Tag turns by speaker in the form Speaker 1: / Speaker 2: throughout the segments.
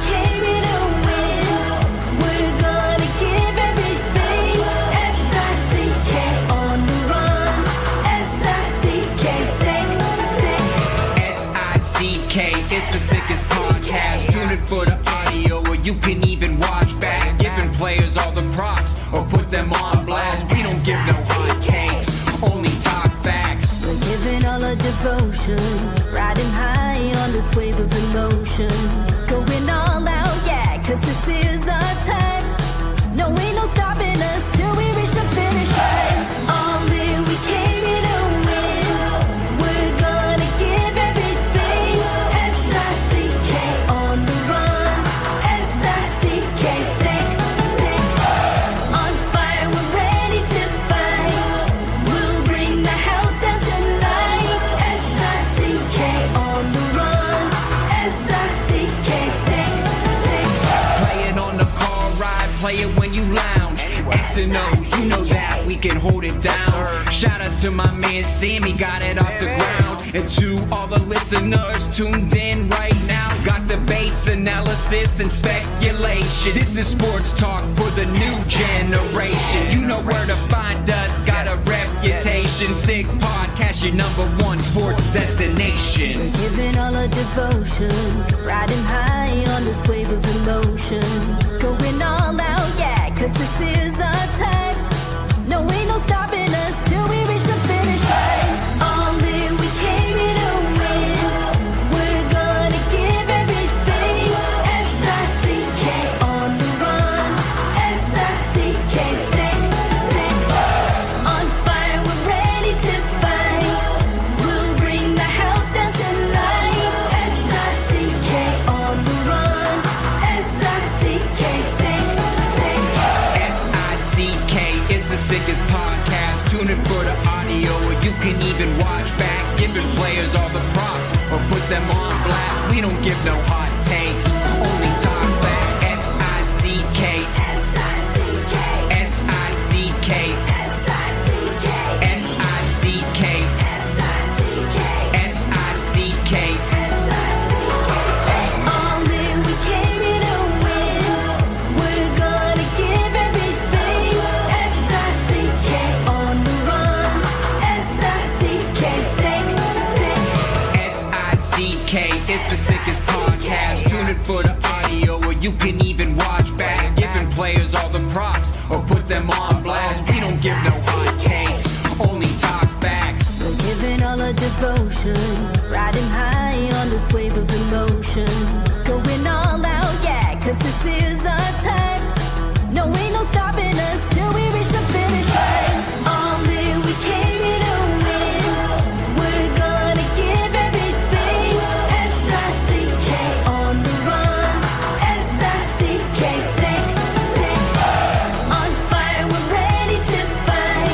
Speaker 1: came here to win. We're gonna give everything. S-I-C-K on the run. S-I-C-K, sick.
Speaker 2: S-I-C-K, it's the sickest podcast. Tune in for the audio, or you can even watch back. Giving players all the props, or put them on blast. We don't give no hot takes, only talk facts.
Speaker 1: We're giving all our devotion, riding high on this wave of emotion. Going all out, yeah, cause this is our time. No, ain't no stopping us till we reach the finish line. All in, we came here to win. We're gonna give everything. S-I-C-K on the run. S-I-C-K, sick, sick. On fire, we're ready to fight. We'll bring the house down tonight. S-I-C-K on the run. S-I-C-K, sick, sick.
Speaker 2: Play it on the car ride, play it when you lounge. X and O, you know that we can hold it down. Shout out to my man Sammy, got it off the ground. And to all the listeners tuned in right now, got debates, analysis, and speculation. This is sports talk for the new generation. You know where to find us, got a reputation. Sick podcast, your #1 sports destination.
Speaker 1: We're giving all our devotion, riding high on this wave of emotion. Going all out, yeah, cause this is our time. No, ain't no stopping us till we reach the finish line. All in, we came here to win. We're gonna give everything. S-I-C-K on the run. S-I-C-K, sick, sick. On fire, we're ready to fight. We'll bring the house down tonight. S-I-C-K on the run. S-I-C-K, sick, sick.
Speaker 2: S-I-C-K, it's the sickest podcast. Tune in for the audio, or you can even watch back. Giving players all the props, or put them on blast. We don't give no hot takes, only talk back. S-I-C-K,
Speaker 1: S-I-C-K,
Speaker 2: S-I-C-K,
Speaker 1: S-I-C-K,
Speaker 2: S-I-C-K,
Speaker 1: S-I-C-K,
Speaker 2: S-I-C-K.
Speaker 1: All in, we came here to win. We're gonna give everything. S-I-C-K on the run. S-I-C-K, sick, sick.
Speaker 2: S-I-C-K, it's the sickest podcast. Tune in for the audio, or you can even watch back. Giving players all the props, or put them on blast. We don't give no hot takes, only talk facts.
Speaker 1: We're giving all our devotion, riding high on this wave of emotion. Going all out, yeah, cause this is our time. No, ain't no stopping us till we reach the finish line. All in, we came here to win. We're gonna give everything. S-I-C-K on the run. S-I-C-K, sick, sick. On fire, we're ready to fight.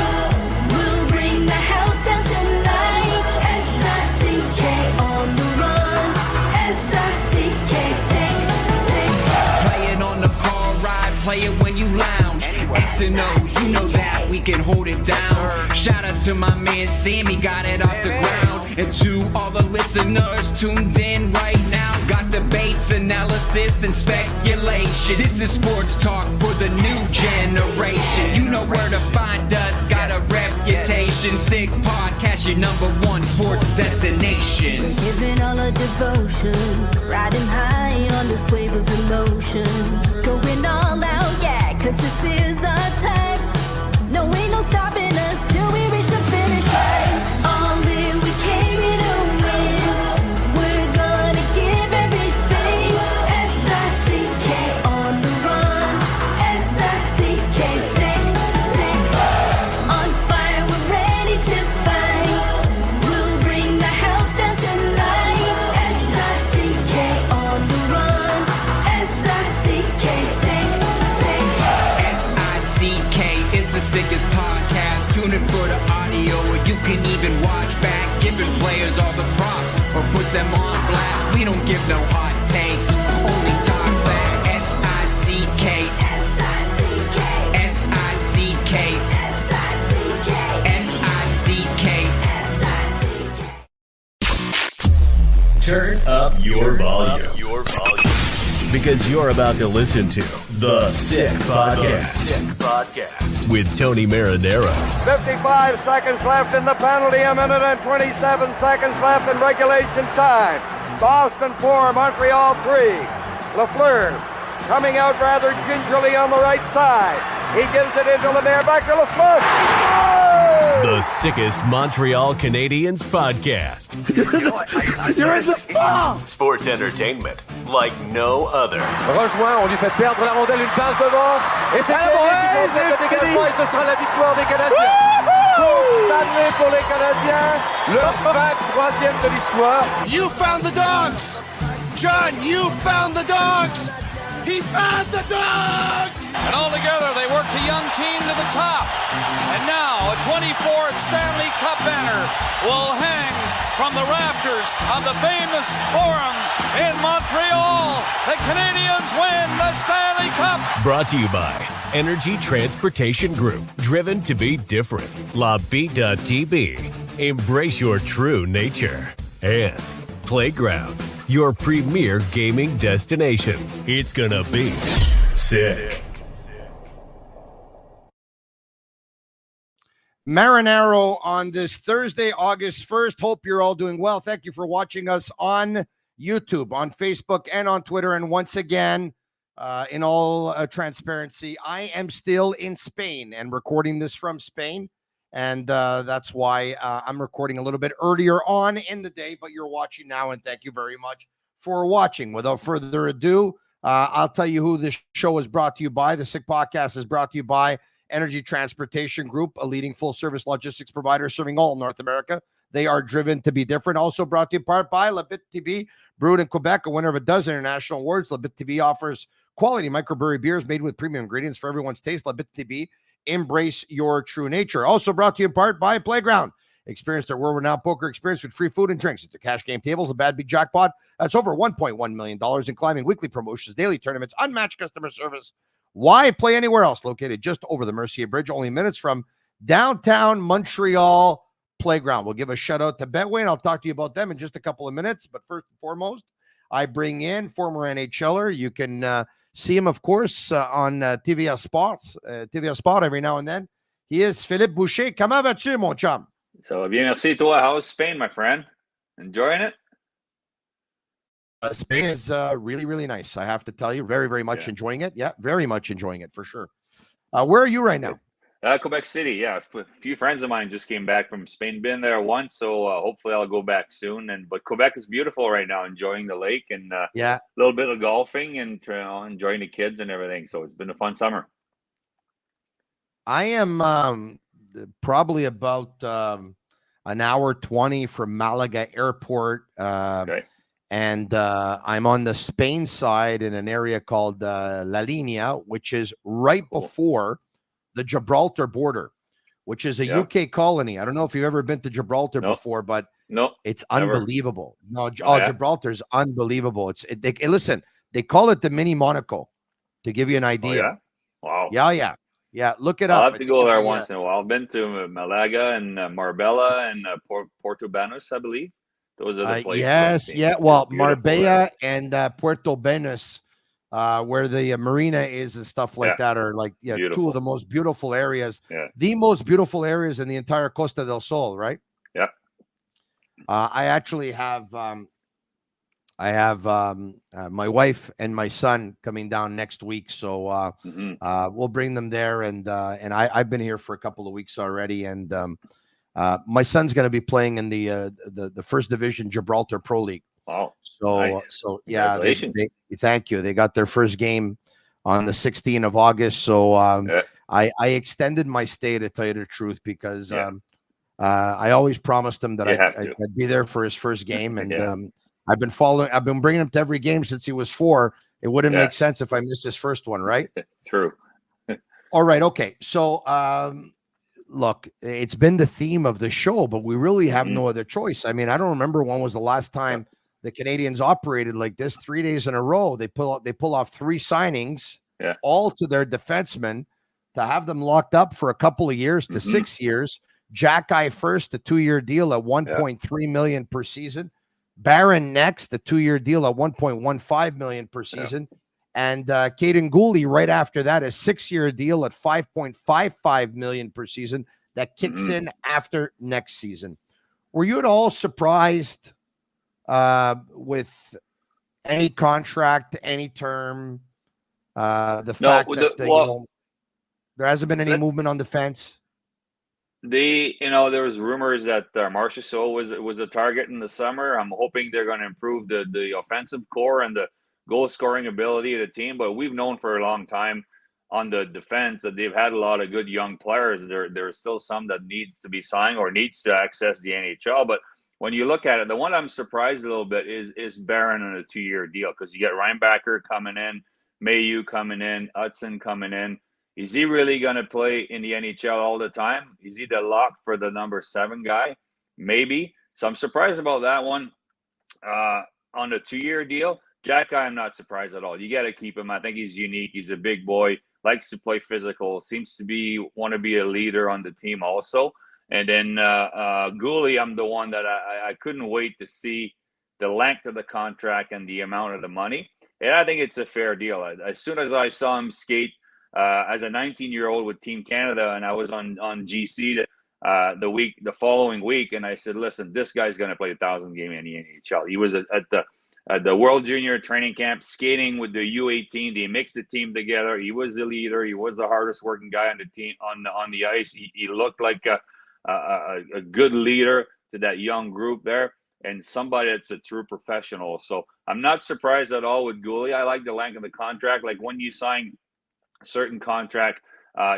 Speaker 1: We'll bring the house down tonight. S-I-C-K on the run. S-I-C-K, sick, sick.
Speaker 2: Play it on the car ride, play it when you lounge. X and O, you know that we can hold it down. Shout out to my man Sammy, got it off the ground. And to all the listeners tuned in right now, got debates, analysis, and speculation. This is sports talk for the new generation. You know where to find us, got a reputation. Sick podcast, your #1 sports destination.
Speaker 1: Giving all our devotion, riding high on this wave of emotion. Going all out, yeah, cause this is our time. No, ain't no stopping us till we reach the finish line. All in, we came here to win. We're gonna give everything. S-I-C-K on the run. S-I-C-K, sick, sick. On fire, we're ready to fight. We'll bring the house down tonight. S-I-C-K on the run. S-I-C-K, sick, sick.
Speaker 2: S-I-C-K, it's the sickest podcast. Tune in for the audio, or you can even watch back. Giving players all the props, or put them on blast. We don't give no hot takes, only talk back. S-I-C-K,
Speaker 1: S-I-C-K,
Speaker 2: S-I-C-K,
Speaker 1: S-I-C-K,
Speaker 2: S-I-C-K.
Speaker 1: S-I-C-K.
Speaker 3: Turn up your volume. because you're about to listen to The Sick Podcast. With Tony Marinaro.
Speaker 4: 55 seconds left in the penalty, a minute and 27 seconds left in regulation time. Boston 4, Montreal 3. Lafleur coming out rather gingerly on the right side. He gives it into Lemaire, back to Lafleur. Oh!
Speaker 3: The sickest Montreal Canadiens podcast.
Speaker 4: You're in the ball!
Speaker 3: Sports entertainment like no other.
Speaker 4: Rejoint, on lui fait perdre la rondelle, une passe devant. Et c'est le dégagement, et ce sera la victoire des Canadiens. Coupe Stanley pour les Canadiens, le 23e de l'histoire.
Speaker 5: You found the dogs! John, you found the dogs! He found the dogs! And all together, they worked the young team to the top. And now, a 24th Stanley Cup banner will hang from the rafters of the famous Forum in Montreal. The Canadiens win the Stanley Cup!
Speaker 3: Brought to you by Energy Transportation Group. Driven to be different. La Vida TV. Embrace your true nature. And Playground, your premier gaming destination. It's gonna be sick.
Speaker 6: Marinaro on this Thursday, August 1st. Hope you're all doing well. Thank you for watching us on YouTube, on Facebook, and on Twitter. And once again, in all transparency, I am still in Spain and recording this from Spain. And that's why I'm recording a little bit earlier on in the day, but you're watching now, and thank you very much for watching. Without further ado, I'll tell you who this show is brought to you by. The Sick Podcast is brought to you by Energy Transportation Group, a leading full-service logistics provider serving all North America. They are driven to be different. Also brought to you in part by Bittt Tibi, brewed in Quebec, a winner of a dozen international awards. Bittt Tibi offers quality microbrewery beers made with premium ingredients for everyone's taste. Bittt Tibi. Embrace your true nature. Also brought to you in part by Playground. Experience their world-renowned poker experience with free food and drinks at their cash game tables, a bad big jackpot. That's over $1.1 million in climbing, weekly promotions, daily tournaments, unmatched customer service. Why play anywhere else? Located just over the Mercier Bridge, only minutes from downtown Montreal. Playground. We'll give a shout out to Betway, and I'll talk to you about them in just a couple of minutes. But first and foremost, I bring in former NHLer. You can see him, of course, on TVA Sport every now and then. He is Philippe Boucher. Comment vas-tu, mon chum?
Speaker 7: Ça va bien, merci. Toi, how's Spain, my friend? Enjoying it?
Speaker 6: Spain is really, really nice, I have to tell you. Very, very much enjoying it. Yeah, very much enjoying it, for sure. Where are you right now?
Speaker 7: Quebec City, yeah. A few friends of mine just came back from Spain. Been there once, so hopefully I'll go back soon. But Quebec is beautiful right now, enjoying the lake and a little bit of golfing and enjoying the kids and everything. So it's been a fun summer.
Speaker 6: I am probably about an hour 20 from Malaga Airport. And I'm on the Spain side in an area called La Linea, which is right before the Gibraltar border, which is a UK colony. I don't know if you've ever been to Gibraltar before, but it's unbelievable. Gibraltar is unbelievable. Listen, they call it the mini Monaco, to give you an idea.
Speaker 7: Wow.
Speaker 6: Yeah. Look it up.
Speaker 7: I'll have to go there once in a while. I've been to Malaga and Marbella and Porto Banús, I believe. Those are the places.
Speaker 6: Well, Marbella and Puerto Banús, where the marina is and stuff like that, are like two of the most beautiful areas. The most beautiful areas in the entire Costa del Sol, right?
Speaker 7: Yeah.
Speaker 6: I actually have my wife and my son coming down next week, so we'll bring them there, and I've been here for a couple of weeks already, and my son's going to be playing in the first division Gibraltar Pro League.
Speaker 7: Wow.
Speaker 6: So yeah, they thank you. They got their first game on the 16th of August. So I extended my stay, to tell you the truth, because I always promised him that I'd be there for his first game, and I've been bringing him to every game since he was 4. It wouldn't make sense if I missed his first one, right?
Speaker 7: True.
Speaker 6: All right. Okay. So look, it's been the theme of the show, but we really have no other choice. I mean, I don't remember when was the last time the Canadiens operated like this 3 days in a row. They pull off 3 signings, all to their defensemen, to have them locked up for a couple of years to 6 years. Jack Eye first, a 2-year deal at $1.3 million per season. Barron next, a 2-year deal at $1.15 million per season. And Kaiden Guhle, right after that, a 6-year deal at $5.55 million per season that kicks in after next season. Were you at all surprised with any contract, any term, the fact that there hasn't been any movement on the fence?
Speaker 7: There was rumors that Marchessault was a target in the summer. I'm hoping they're going to improve the offensive core and the goal scoring ability of the team. But we've known for a long time on the defense that they've had a lot of good young players. There's still some that needs to be signed or needs to access the NHL. But when you look at it, the one I'm surprised a little bit is Barron on a 2-year deal, because you get Reinbacher coming in, Mailloux coming in, Hudson coming in. Is he really going to play in the NHL all the time? Is he the lock for the number 7 guy? Maybe. So I'm surprised about that one. On the 2-year deal, Jack Guy, I'm not surprised at all. You got to keep him. I think he's unique. He's a big boy, likes to play physical, seems to want to be a leader on the team also. And then Guhle, I'm the one that I couldn't wait to see the length of the contract and the amount of the money. And I think it's a fair deal. As soon as I saw him skate as a 19-year-old with Team Canada, and I was on GC the following week, and I said, listen, this guy's going to play 1,000 game in the NHL. He was at the World Junior training camp skating with the U18. They mixed the team together. He was the leader. He was the hardest working guy on the team on the ice. He looked like a good leader to that young group there, and somebody that's a true professional. So I'm not surprised at all with Guhle. I like the length of the contract. Like when you sign a certain contract,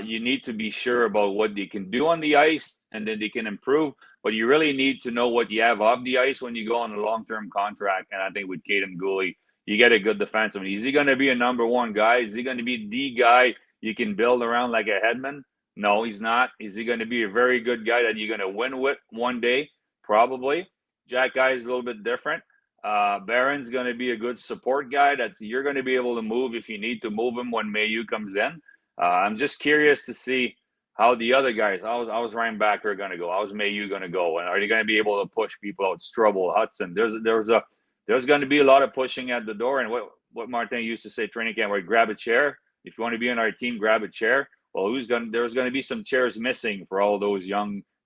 Speaker 7: you need to be sure about what they can do on the ice, and then they can improve. But you really need to know what you have off the ice when you go on a long-term contract. And I think with Kaiden Guhle, you get a good defenseman. Is he going to be a number 1 guy? Is he going to be the guy you can build around like a Hedman? No, he's not. Is he going to be a very good guy that you're going to win with one day? Probably. Jack Guy is a little bit different. Barron's going to be a good support guy that you're going to be able to move if you need to move him when Mailloux comes in. I'm just curious to see how the other guys, I was Reinbacher going to go. I was Mailloux going to go. And are you going to be able to push people out? Struble, Hudson. There's going to be a lot of pushing at the door. And what Martin used to say, training camp, where grab a chair. If you want to be on our team, grab a chair. Well, there's going to be some chairs missing for all those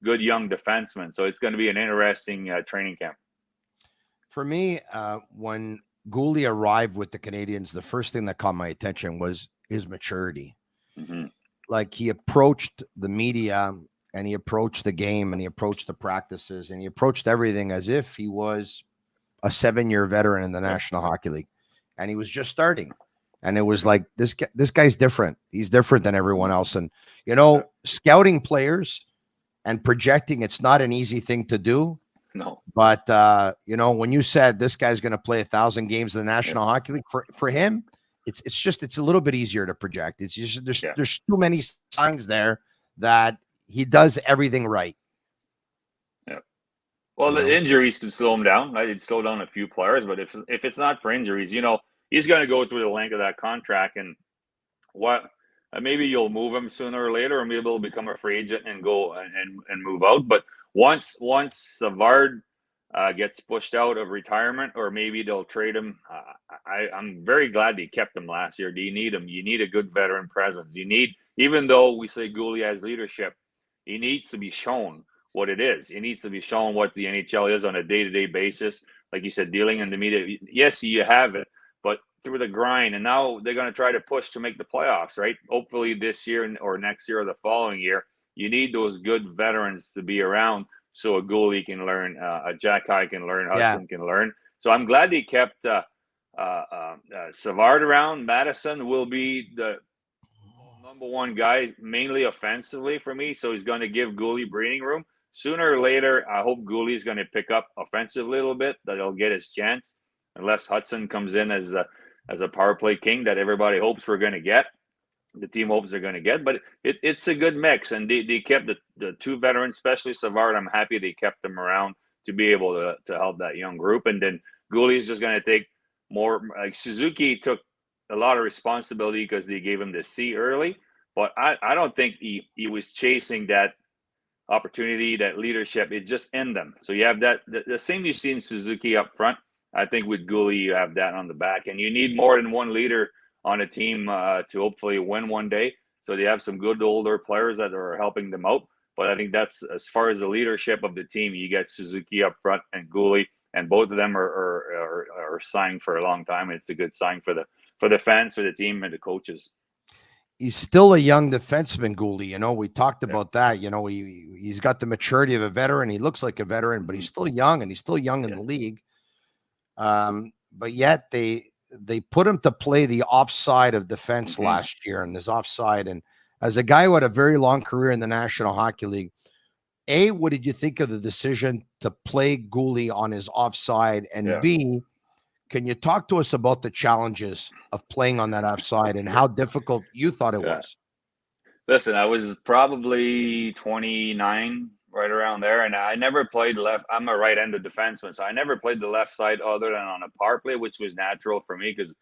Speaker 7: good young defensemen. So it's going to be an interesting training camp.
Speaker 6: For me, when Guhle arrived with the Canadiens, the first thing that caught my attention was his maturity. Mm-hmm. Like he approached the media and he approached the game and he approached the practices and he approached everything as if he was a 7-year veteran in the National Hockey League. And he was just starting. And it was like, this guy's different. He's different than everyone else. And, scouting players and projecting, it's not an easy thing to do.
Speaker 7: No.
Speaker 6: But, when you said this guy's going to play 1,000 games in the National Hockey League, for him, it's a little bit easier to project. It's just, there's too many signs there that he does everything right.
Speaker 7: Yeah. Well, the injuries can slow him down. Right? It'd slow down a few players, but if it's not for injuries, he's going to go through the length of that contract, and maybe you'll move him sooner or later, or maybe he'll become a free agent and go and move out. But once Savard gets pushed out of retirement, or maybe they'll trade him, I'm very glad they kept him last year. Do you need him? You need a good veteran presence. Even though we say Guhle has leadership, he needs to be shown what it is. He needs to be shown what the NHL is on a day-to-day basis. Like you said, dealing in the media. Yes, you have it, but through the grind, and now they're going to try to push to make the playoffs, right? Hopefully this year or next year or the following year. You need those good veterans to be around so a Guhle can learn, a Jack Guy can learn, Hudson can learn. So I'm glad they kept Savard around. Madison will be the number 1 guy, mainly offensively for me, so he's going to give Guhle breathing room. Sooner or later, I hope Guhle is going to pick up offensively a little bit, that he'll get his chance, unless Hudson comes in as a power play king that everybody hopes we're going to get. The team hopes they're going to get, but it's a good mix, and they kept the 2 veterans, especially Savard. I'm happy they kept them around to be able to help that young group. And then Guhle is just going to take more. Like Suzuki took a lot of responsibility because they gave him the C early, but I don't think he was chasing that opportunity, that leadership. It just in them. So you have that the same you see in Suzuki up front. I think with Guhle you have that on the back, and you need more than one leader on a team to hopefully win one day. So they have some good older players that are helping them out. But I think that's as far as the leadership of the team. You get Suzuki up front and Guhle, and both of them are signed for a long time. It's a good sign for the fans, for the team, and the coaches.
Speaker 6: He's still a young defenseman, Guhle. We talked about that. He's got the maturity of a veteran. He looks like a veteran, but he's still young, and he's still young in the league. But yet they put him to play the offside of defense last year, and this offside. And as a guy who had a very long career in the National Hockey League, what did you think of the decision to play Guhle on his offside? And B, can you talk to us about the challenges of playing on that offside and how difficult you thought it was?
Speaker 7: Listen, I was probably 29, right around there, and I never played left. I'm a right-handed defenseman, so I never played the left side other than on a power play, which was natural for me because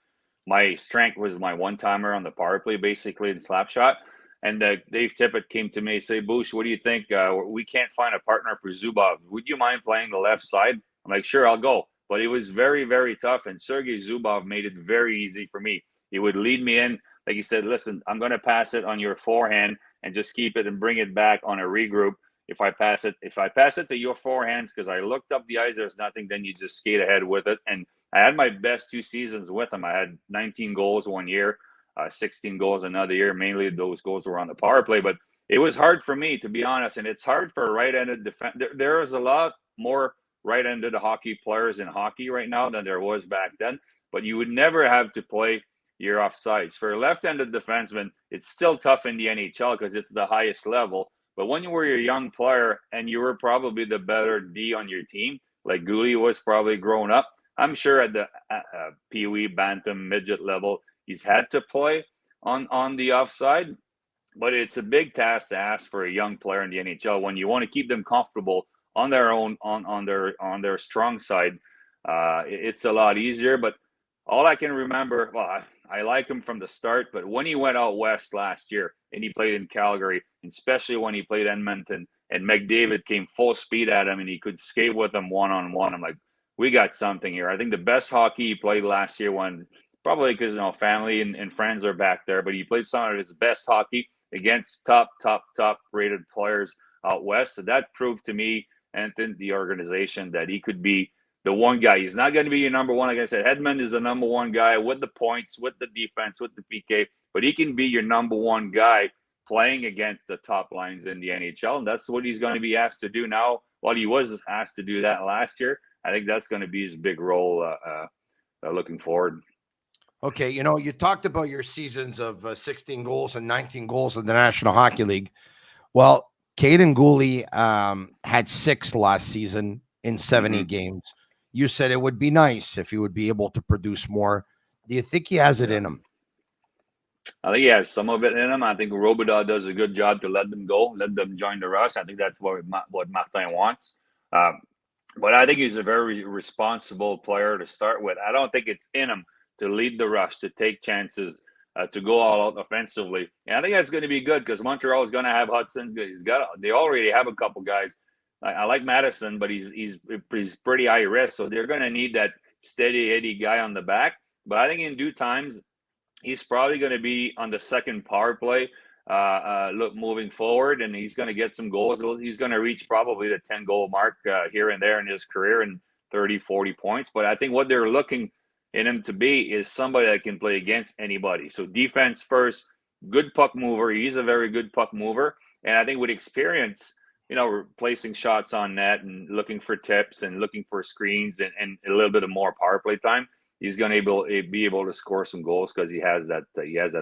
Speaker 7: my strength was my one-timer on the power play, basically, in slap shot. And Dave Tippett came to me and said, Bouch, what do you think? We can't find a partner for Zubov. Would you mind playing the left side? I'm like, sure, I'll go. But it was very, very tough, and Sergei Zubov made it very easy for me. He would lead me in. Like he said, listen, I'm going to pass it on your forehand and just keep it and bring it back on a regroup. If I pass it to your forehands, because I looked up the ice, there's nothing, then you just skate ahead with it. And I had my best 2 seasons with him. I had 19 goals one year. 16 goals another year. Mainly those goals were on the power play, but it was hard for me, to be honest. And it's hard for a right-handed defense. There is a lot more right-handed hockey players in hockey right now than there was back then, but you would never have to play your offsides. For a left-handed defenseman, it's still tough in the NHL because it's the highest level. But when you were a young player and you were probably the better D on your team, like Guhle was probably growing up, I'm sure at the Pee-wee, Bantam, midget level, he's had to play on the offside, but it's a big task to ask for a young player in the NHL when you want to keep them comfortable on their own, on their strong side. It's a lot easier, but all I can remember, well, I like him from the start, but when he went out west last year and he played in Calgary, and especially when he played Edmonton and McDavid came full speed at him and he could skate with him one-on-one, I'm like, we got something here. I think the best hockey he played last year, when probably because family and friends are back there, but he played some of his best hockey against top rated players out west. So that proved to me and to the organization that he could be the one guy. He's not going to be your number one. Like I said, Hedman is the number one guy with the points, with the defense, with the PK, but he can be your number one guy playing against the top lines in the NHL. And that's what he's going to be asked to do now. Well, he was asked to do that last year. I think that's going to be his big role looking forward.
Speaker 6: Okay, you talked about your seasons of 16 goals and 19 goals in the National Hockey League. Well, Kaiden Guhle had 6 last season in 70 games. You said it would be nice if he would be able to produce more. Do you think he has it in him?
Speaker 7: I think he has some of it in him. I think Robidas does a good job to let them go, let them join the rush. I think that's what Martin wants. But I think he's a very responsible player to start with. I don't think it's in him to lead the rush, to take chances, to go all out offensively. And I think that's going to be good because Montreal is going to have Hudson's. They already have a couple guys. I like Madison, but he's pretty high risk, so they're going to need that steady Eddie guy on the back. But I think in due times, he's probably going to be on the second power play, moving forward, and he's going to get some goals. He's going to reach probably the 10-goal mark here and there in his career and 30, 40 points. But I think what they're looking in him to be is somebody that can play against anybody. So defense first, good puck mover. He's a very good puck mover. And I think with experience, placing shots on net and looking for tips and looking for screens and a little bit of more power play time, he's going to be able to score some goals because he has that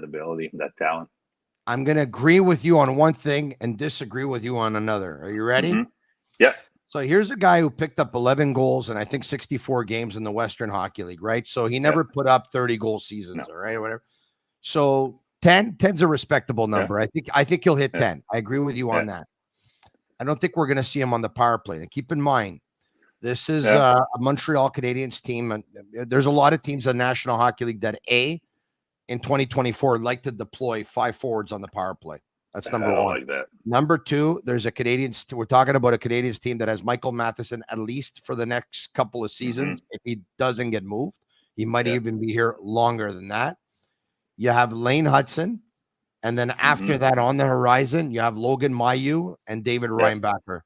Speaker 7: ability, that talent.
Speaker 6: I'm going to agree with you on one thing and disagree with you on another. Are you ready?
Speaker 7: Mm-hmm. Yeah.
Speaker 6: So here's a guy who picked up 11 goals and I think 64 games in the Western Hockey League, right? So he never put up 30-goal seasons, all right, or whatever. So 10's a respectable number. Yeah. I think he'll hit 10. I agree with you on that. I don't think we're going to see him on the power play. And keep in mind, this is a Montreal Canadiens team. And there's a lot of teams in the National Hockey League that in 2024 like to deploy 5 forwards on the power play. That's number one.
Speaker 7: Like that.
Speaker 6: Number two, there's a Canadiens. We're talking about a Canadiens team that has Michael Matheson at least for the next couple of seasons. If he doesn't get moved, he might even be here longer than that. you have Lane Hudson, and then after that on the horizon, you have Logan Mailloux and David Reinbacher.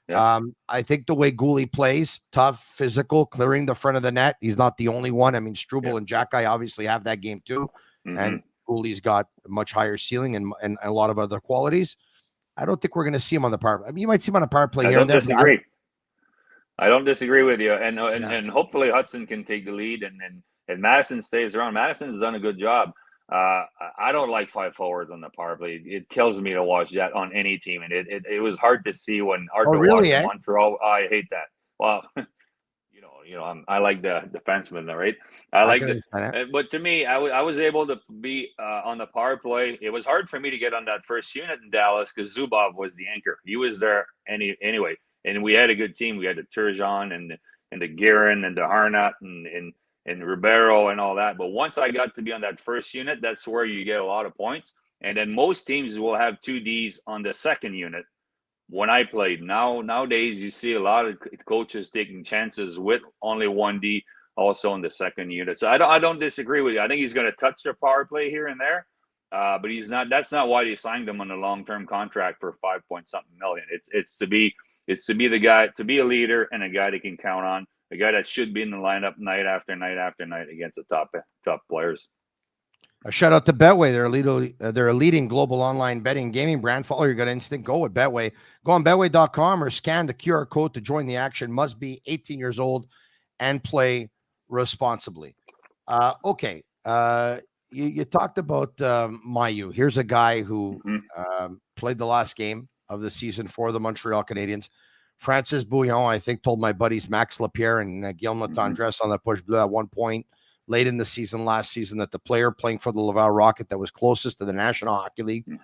Speaker 6: I think the way Guhle plays, tough, physical, clearing the front of the net. He's not the only one. I mean, Struble and Jacky obviously have that game too. And Guhle's got a much higher ceiling and a lot of other qualities. I don't think we're going to see him on the power. I mean, you might see him on a power play here and there.
Speaker 7: I don't disagree with you. And hopefully Hudson can take the lead and Madison stays around. Madison's done a good job. I don't like 5 forwards on the power play. It kills me to watch that on any team, and it was hard to see when watch in Montreal. I hate that. Well, I like the defenseman, right? I like but to me, I was able to be on the power play. It was hard for me to get on that first unit in Dallas because Zubov was the anchor. He was there anyway, and we had a good team. We had the Turgeon and the Guerin and the Harnett and Ribeiro and all that. But once I got to be on that first unit, that's where you get a lot of points. And then most teams will have 2 Ds on the second unit. When I played, nowadays you see a lot of coaches taking chances with only 1 D also in the second unit. So I don't disagree with you. I think he's going to touch the power play here and there, but he's not. That's not why they signed him on a long-term contract for $5-something million. It's to be the guy, to be a leader and a guy they can count on. A guy that should be in the lineup night after night after night against the top players.
Speaker 6: A shout out to Betway. They're a leading global online betting gaming brand. Follow your gut instinct. Go with Betway. Go on Betway.com or scan the QR code to join the action. Must be 18 years old and play responsibly. Okay. You talked about Mailloux. Here's a guy who played the last game of the season for the Montreal Canadiens. Francis Bouillon, I think, told my buddies Max Lapierre and Guillaume Latendresse on the Push Bleu at one point late in the season last season that the player playing for the Laval Rocket that was closest to the National Hockey League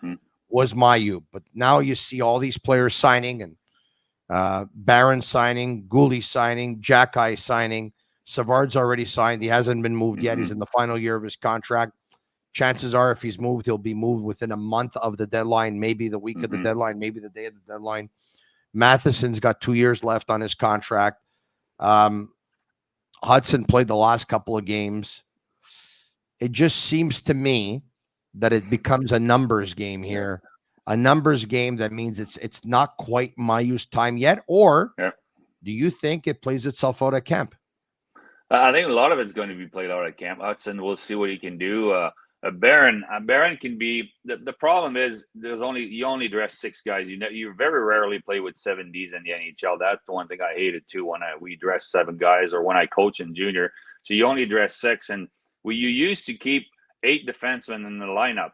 Speaker 6: was Mailloux. But now you see all these players signing and Barron signing, Guhle signing, Jacky signing. Savard's already signed. He hasn't been moved yet. He's in the final year of his contract. Chances are if he's moved, he'll be moved within a month of the deadline, maybe the week of the deadline, maybe the day of the deadline. Matheson's got 2 years left on his contract. Hudson played the last couple of games. It just seems to me that it becomes a numbers game here. A numbers game that means it's not quite Mailloux's time yet. Or do you think it plays itself out at camp?
Speaker 7: I think a lot of it's going to be played out at camp. Hudson, we'll see what he can do. Barron can be the problem is you only dress 6 guys. You very rarely play with 7 Ds in the NHL. That's the one thing I hated too when we dress 7 guys or when I coach in junior. So you only dress 6, and you used to keep 8 defensemen in the lineup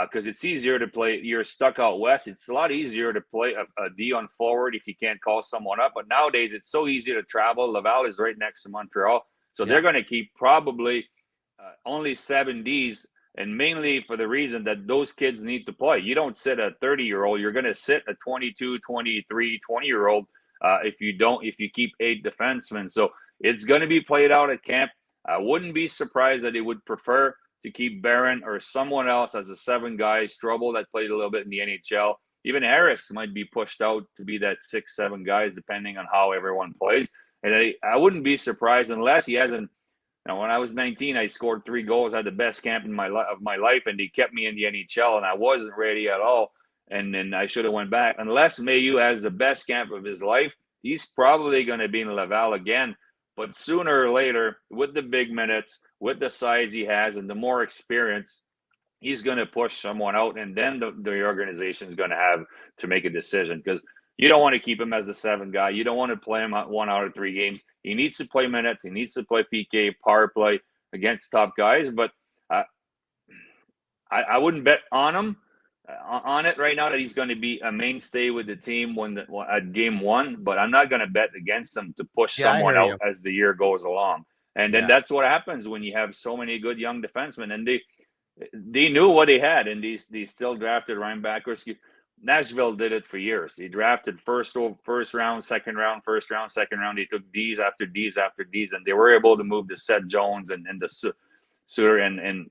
Speaker 7: because it's easier to play. You're stuck out west. It's a lot easier to play a D on forward if you can't call someone up. But nowadays it's so easy to travel. Laval is right next to Montreal, so they're going to keep probably only 7 Ds. And mainly for the reason that those kids need to play. You don't sit a 30-year-old. You're going to sit a 22, 23, 20-year-old if you keep 8 defensemen. So it's going to be played out at camp. I wouldn't be surprised that they would prefer to keep Barron or someone else as a 7 guy. Struble that played a little bit in the NHL. Even Harris might be pushed out to be that 6-7 guys depending on how everyone plays. And I wouldn't be surprised unless he hasn't. Now, when I was 19, I scored 3 goals. I had the best camp of my life, and they kept me in the NHL, and I wasn't ready at all. And then I should have went back. Unless Mailloux has the best camp of his life, he's probably going to be in Laval again. But sooner or later, with the big minutes, with the size he has, and the more experience, he's going to push someone out, and then the organization is going to have to make a decision because you don't want to keep him as a 7 guy. You don't want to play him 1 out of 3 games. He needs to play minutes. He needs to play PK, power play against top guys. But I wouldn't bet on him on it right now that he's going to be a mainstay with the team at game 1. But I'm not going to bet against him to push someone out as the year goes along. And then that's what happens when you have so many good young defensemen. And they knew what they had, and they still drafted linebackers. Nashville did it for years. He drafted first round, second round, first round, second round. He took Ds after Ds after Ds, and they were able to move to Seth Jones and the Suter and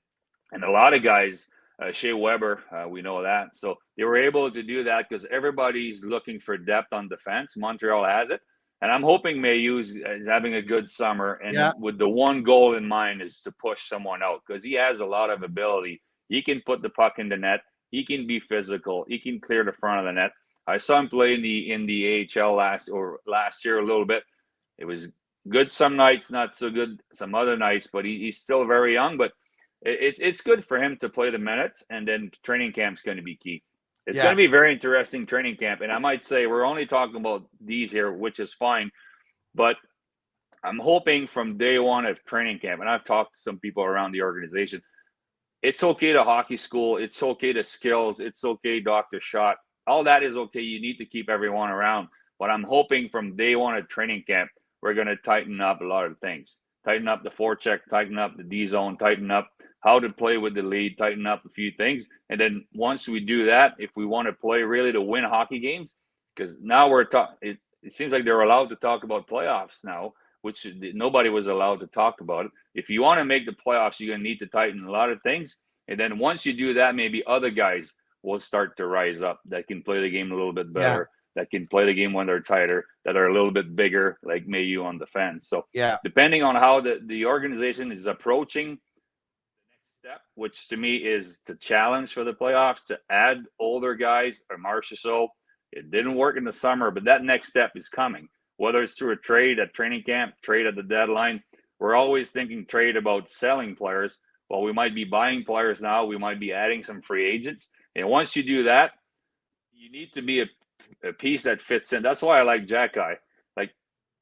Speaker 7: a lot of guys. Shea Weber, we know that. So they were able to do that because everybody's looking for depth on defense. Montreal has it, And I'm hoping Mayu is having a good summer, and with the one goal in mind is to push someone out, because he has a lot of ability. He can put the puck in the net. He can be physical. He can clear the front of the net. I saw him play in the AHL last year a little bit. It was good some nights, not so good some other nights, but he's still very young. But it's good for him to play the minutes, and then training camp's going to be key. It's going to be a very interesting training camp. And I might say we're only talking about these here, which is fine. But I'm hoping from day one of training camp, and I've talked to some people around the organization, it's okay to hockey school. It's okay to skills. It's okay, Dr. Shot. All that is okay. You need to keep everyone around. But I'm hoping from day one of training camp, we're going to tighten up a lot of things. Tighten up the forecheck, tighten up the D zone, tighten up how to play with the lead, tighten up a few things. And then once we do that, if we want to play really to win hockey games, because now we're it seems like they're allowed to talk about playoffs now, which nobody was allowed to talk about it. If you want to make the playoffs, you're going to need to tighten a lot of things. And then once you do that, maybe other guys will start to rise up that can play the game a little bit better, that can play the game when they're tighter, that are a little bit bigger, like Mayu on defense. So depending on how the organization is approaching step, which to me is to challenge for the playoffs, to add older guys or Marchessault. It didn't work in the summer, but that next step is coming. Whether it's through a trade at training camp, trade at the deadline, we're always thinking trade about selling players. Well, we might be buying players now. We might be adding some free agents. And once you do that, you need to be a piece that fits in. That's why I like Jack Guy. Like,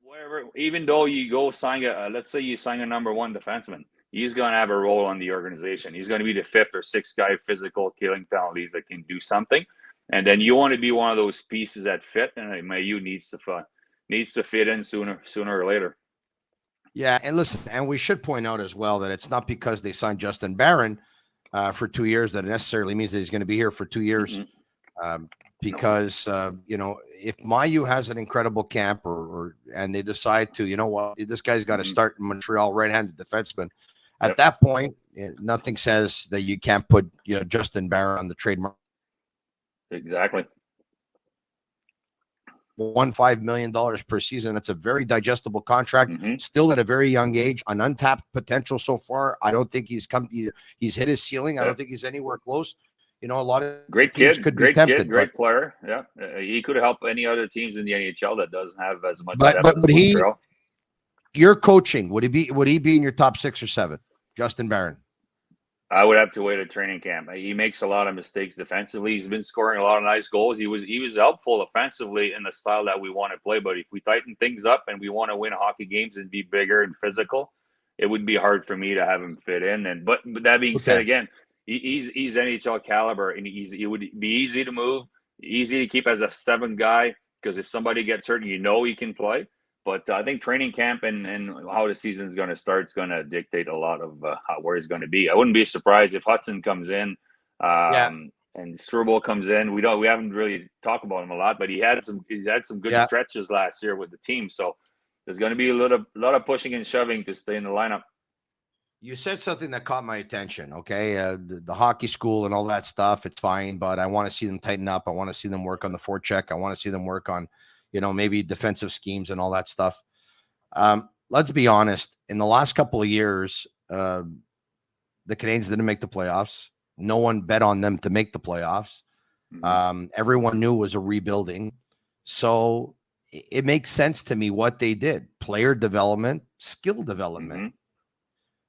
Speaker 7: whatever, even though you go sign let's say you sign a number one defenseman, he's going to have a role on the organization. He's going to be the fifth or sixth guy, physical, killing penalties that can do something. And then you want to be one of those pieces that fit, and Mayu needs to fit in sooner or later.
Speaker 6: Yeah, and listen, and we should point out as well that it's not because they signed Justin Barron for 2 years that it necessarily means that he's going to be here for 2 years. Because if Mayu has an incredible camp, and they decide to, this guy's got to start in Montreal, right-handed defenseman. At that point, nothing says that you can't put Justin Barron on the trademark.
Speaker 7: Exactly.
Speaker 6: $1.5 million per season. It's a very digestible contract. Still at a very young age, an untapped potential so far. I don't think he's hit his ceiling. I don't think he's anywhere close. A lot of
Speaker 7: great
Speaker 6: teams
Speaker 7: kid,
Speaker 6: could
Speaker 7: great
Speaker 6: be tempted,
Speaker 7: kid, great player. Yeah, he could help any other teams in the NHL that doesn't have as much.
Speaker 6: But your coaching, would he be in your top 6 or 7? Justin Barron.
Speaker 7: I would have to wait at training camp. He makes a lot of mistakes defensively. He's been scoring a lot of nice goals. He was helpful offensively in the style that we want to play. But if we tighten things up and we want to win hockey games and be bigger and physical, it would be hard for me to have him fit in. But that being said, again, he's NHL caliber, and he would be easy to move, easy to keep as a 7th guy, because if somebody gets hurt, he can play. But I think training camp and how the season is going to start is going to dictate a lot of where he's going to be. I wouldn't be surprised if Hudson comes in and Struble comes in. We haven't really talked about him a lot, but he had some good stretches last year with the team. So there's going to be a lot of pushing and shoving to stay in the lineup.
Speaker 6: You said something that caught my attention. Okay, the hockey school and all that stuff, it's fine, but I want to see them tighten up. I want to see them work on the forecheck. I want to see them work on maybe defensive schemes and all that stuff. Let's be honest. In the last couple of years, the Canadiens didn't make the playoffs. No one bet on them to make the playoffs. Everyone knew it was a rebuilding. So it makes sense to me what they did. Player development, skill development.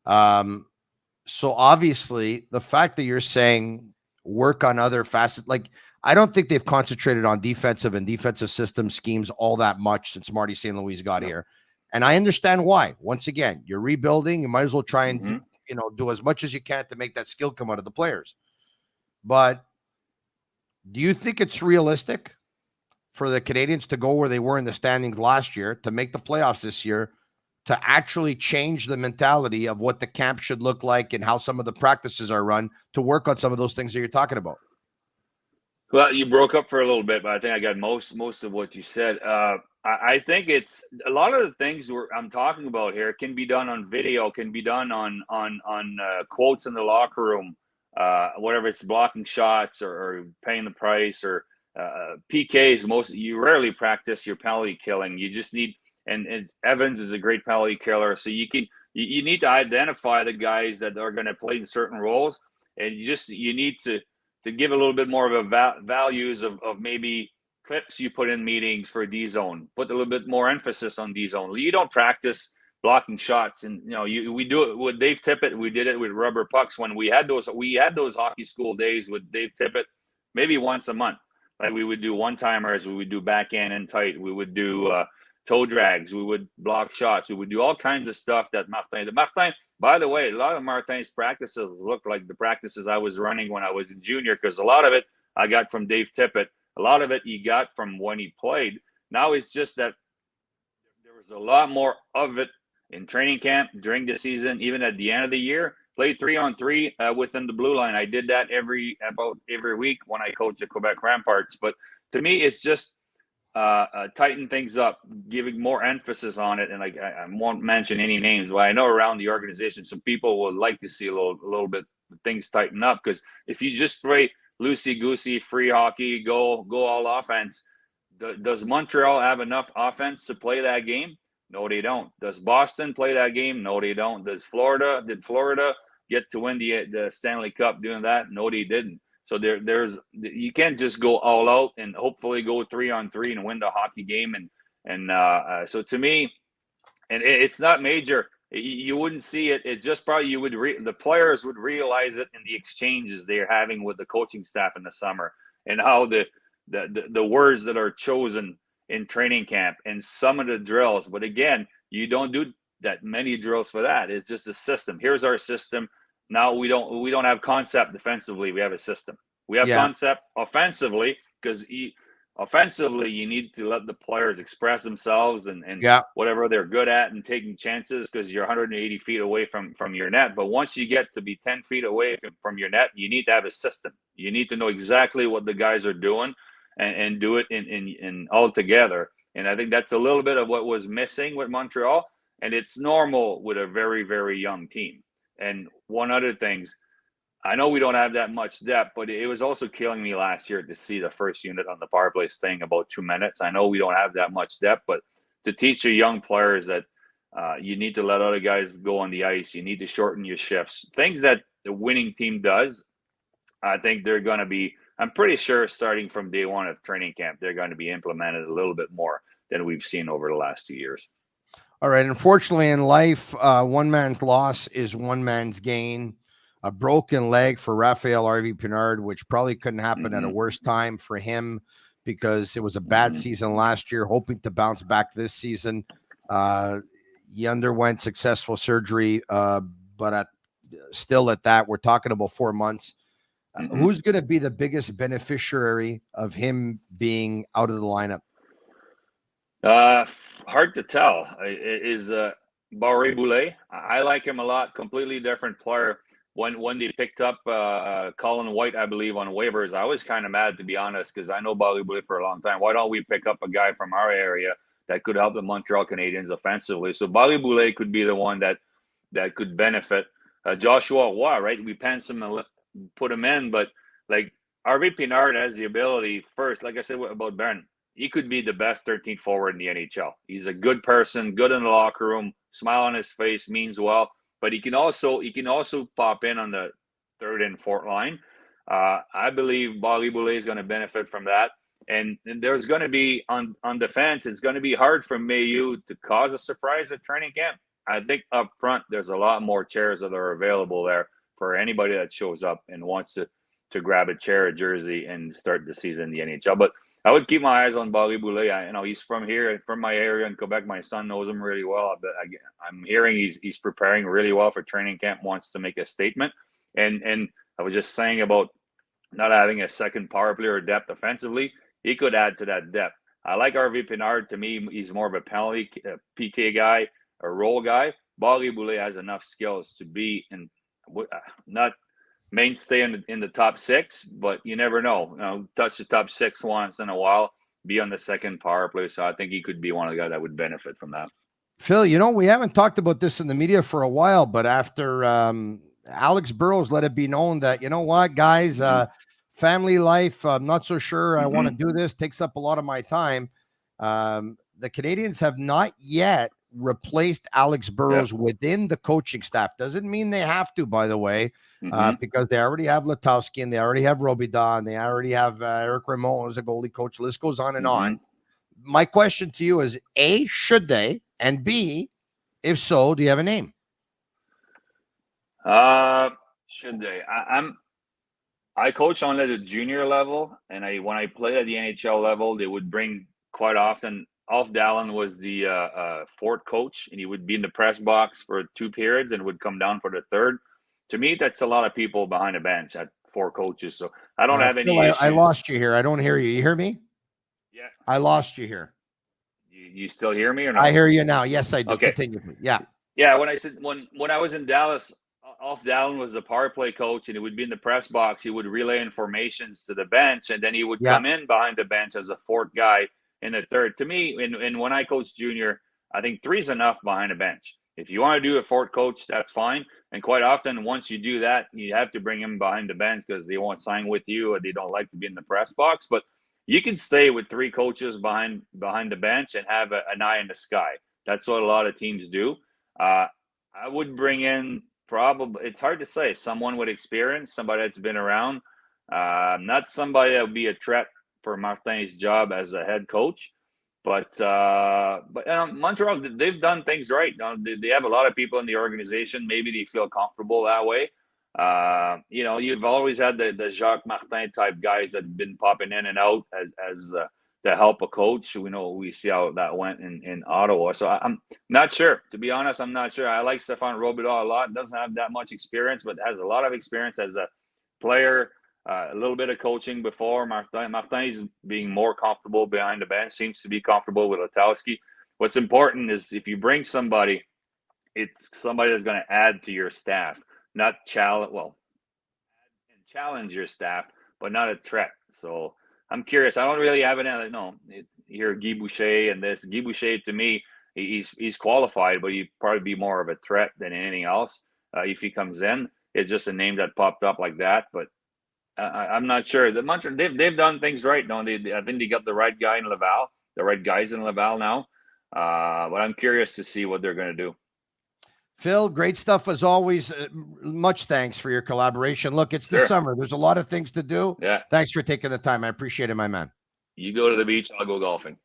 Speaker 6: So obviously, the fact that you're saying work on other facets, like, I don't think they've concentrated on defensive and defensive system schemes all that much since Marty St. Louis got here. And I understand why. Once again, you're rebuilding. You might as well try and do as much as you can to make that skill come out of the players. But do you think it's realistic for the Canadiens to go where they were in the standings last year, to make the playoffs this year, to actually change the mentality of what the camp should look like and how some of the practices are run, to work on some of those things that you're talking about?
Speaker 7: Well, you broke up for a little bit, but I think I got most of what you said. I think it's a lot of the things I'm talking about here can be done on video, can be done on quotes in the locker room, whatever it's blocking shots or paying the price or PKs. You rarely practice your penalty killing. You just need and Evans is a great penalty killer. So you need to identify the guys that are going to play in certain roles, and you need to give a little bit more of a values of maybe clips you put in meetings for D zone. Put a little bit more emphasis on D zone. You don't practice blocking shots, and we do it with Dave Tippett. We did it with rubber pucks when we had those hockey school days with Dave Tippett, maybe once a month. Like we would do one-timers, we would do backhand and tight, we would do toe drags, we would block shots, we would do all kinds of stuff that Martin, by the way, a lot of Martin's practices look like the practices I was running when I was in junior, because a lot of it I got from Dave Tippett. A lot of it he got from when he played. Now it's just that there was a lot more of it in training camp, during the season, even at the end of the year. Played 3-on-3 within the blue line. I did that about every week when I coached the Quebec Ramparts. But to me, it's just tighten things up, giving more emphasis on it. And I won't mention any names, but I know around the organization, some people would like to see a little bit things tighten up. Because if you just play loosey-goosey, free hockey, go all offense, does Montreal have enough offense to play that game? No, they don't. Does Boston play that game? No, they don't. Did Florida get to win the Stanley Cup doing that? No, they didn't. So you can't just go all out and hopefully go 3-on-3 and win the hockey game. And so to me, and it's not major. You wouldn't see it. It just probably the players would realize it in the exchanges they're having with the coaching staff in the summer, and how the words that are chosen in training camp and some of the drills. But again, you don't do that many drills for that. It's just a system. Here's our system. Now we don't have concept defensively. We have a system. We have concept offensively, because offensively you need to let the players express themselves and whatever they're good at, and taking chances, because you're 180 feet away from your net. But once you get to be 10 feet away from your net, you need to have a system. You need to know exactly what the guys are doing and do it in all together. And I think that's a little bit of what was missing with Montreal. And it's normal with a very, very young team. And one other things, I know we don't have that much depth, but it was also killing me last year to see the first unit on the power play staying about 2 minutes. I know we don't have that much depth, but to teach your young players that you need to let other guys go on the ice, you need to shorten your shifts, things that the winning team does. I think they're going to be, I'm pretty sure starting from day one of training camp, they're going to be implemented a little bit more than we've seen over the last 2 years.
Speaker 6: All right. Unfortunately, in life, one man's loss is one man's gain. A broken leg for Raphael Harvey-Pinard, which probably couldn't happen at a worse time for him, because it was a bad season last year, hoping to bounce back this season. He underwent successful surgery, but still at that, we're talking about 4 months. Who's going to be the biggest beneficiary of him being out of the lineup?
Speaker 7: Hard to tell. Is Barré Boulet. I like him a lot. Completely different player. When they picked up Colin White, I believe, on waivers, I was kind of mad, to be honest, because I know Barré Boulet for a long time. Why don't we pick up a guy from our area that could help the Montreal Canadiens offensively? So Barré Boulet could be the one that could benefit. Joshua Roy, right? We him and put him in, but like Harvey-Pinard has the ability, first, like I said about Ben, he could be the best 13th forward in the NHL. He's a good person, good in the locker room, smile on his face, means well. But he can also pop in on the third and fourth line. I believe Barré Boulet is going to benefit from that. And there's going to be on defense, it's going to be hard for Mayu to cause a surprise at training camp. I think up front there's a lot more chairs that are available there for anybody that shows up and wants to grab a chair, a jersey, and start the season in the NHL. But I would keep my eyes on Barré Boulet. He's from here, from my area in Quebec. My son knows him really well. I'm hearing he's preparing really well for training camp, wants to make a statement. And I was just saying about not having a second power play or depth offensively. He could add to that depth. I like Harvey-Pinard. To me, he's more of a penalty PK guy, a role guy. Barré Boulet has enough skills to be not mainstay in the top six, but you never know. Touch the top six once in a while, be on the second power play. So I think he could be one of the guys that would benefit from that.
Speaker 6: Phil, we haven't talked about this in the media for a while, but after Alex Burrows let it be known that, guys, family life, I'm not so sure I want to do this, takes up a lot of my time. the Canadians have not yet replaced Alex Burrows within the coaching staff. Doesn't mean they have to, by the way, because they already have Latowski and they already have Robida and they already have Eric Raymond as a goalie coach. List goes on and on. My question to you is, A, should they? And B, if so, do you have a name?
Speaker 7: Should they? I coach on at the junior level, and when I played at the NHL level, they would bring quite often. Alf Dallin was the fourth coach, and he would be in the press box for 2 periods and would come down for the third. To me, that's a lot of people behind the bench at 4 coaches. So I don't have any issues.
Speaker 6: I lost you here. I don't hear you. You hear me?
Speaker 7: Yeah.
Speaker 6: I lost you here.
Speaker 7: You still hear me or not?
Speaker 6: I hear you now. Yes, I do.
Speaker 7: Okay.
Speaker 6: Continue. Yeah.
Speaker 7: Yeah. When I was in Dallas, Alf Dallin was the power play coach, and he would be in the press box. He would relay informations to the bench, and then he would come in behind the bench as a fourth guy in the third. To me, and when I coach junior, I think 3 is enough behind the bench. If you want to do a fourth coach, that's fine. And quite often, once you do that, you have to bring him behind the bench because they won't sign with you or they don't like to be in the press box. But you can stay with 3 coaches behind the bench and have an eye in the sky. That's what a lot of teams do. I would bring in probably, it's hard to say, someone with experience, somebody that's been around, not somebody that would be a threat for Martin's job as a head coach. But Montreal, they've done things right. They have a lot of people in the organization. Maybe they feel comfortable that way. You've always had the Jacques Martin type guys that have been popping in and out as to help a coach. We see how that went in Ottawa. So I'm not sure. To be honest, I'm not sure. I like Stéphane Robida a lot. Doesn't have that much experience, but has a lot of experience as a player. A little bit of coaching before. Martin is being more comfortable behind the bench, seems to be comfortable with Latowski. What's important is if you bring somebody, it's somebody that's going to add to your staff, not challenge your staff, but not a threat. So I'm curious. I don't really have hear Guy Boucher and this. Guy Boucher, to me, he's qualified, but he'd probably be more of a threat than anything else if he comes in. It's just a name that popped up like that, but I'm not sure. The Montreal, they've done things right. No, I think they got the right guy in Laval, the right guys in Laval now. But I'm curious to see what they're going to do.
Speaker 6: Phil, great stuff as always. Much thanks for your collaboration. Look, it's the summer. There's a lot of things to do.
Speaker 7: Yeah.
Speaker 6: Thanks for taking the time. I appreciate it, my man.
Speaker 7: You go to the beach, I'll go golfing.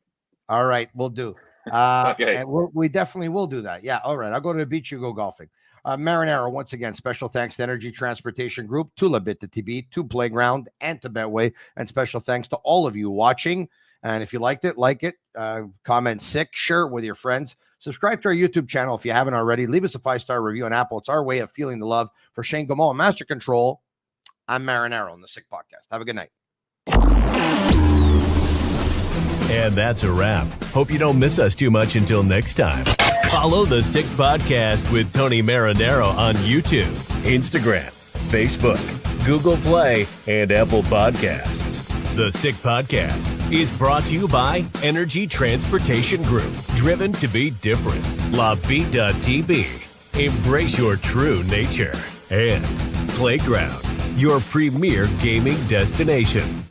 Speaker 6: All right, we'll do.
Speaker 7: Okay.
Speaker 6: And we definitely will do that. Yeah. All right. I'll go to the beach. You go golfing. Marinaro, once again, special thanks to Energy Transportation Group, to Bittt, to Tibi, to Playground, and to Betway. And special thanks to all of you watching. And if you liked it, like it, comment sick, share it with your friends. Subscribe to our YouTube channel if you haven't already. Leave us a 5-star review on Apple. It's our way of feeling the love. For Shane Gaumont and Master Control, I'm Marinaro on the Sick Podcast. Have a good night.
Speaker 3: And that's a wrap. Hope you don't miss us too much until next time. Follow the Sick Podcast with Tony Marinaro on YouTube, Instagram, Facebook, Google Play, and Apple Podcasts. The Sick Podcast is brought to you by Energy Transportation Group, driven to be different. LaBita.tb, embrace your true nature. And Playground, your premier gaming destination.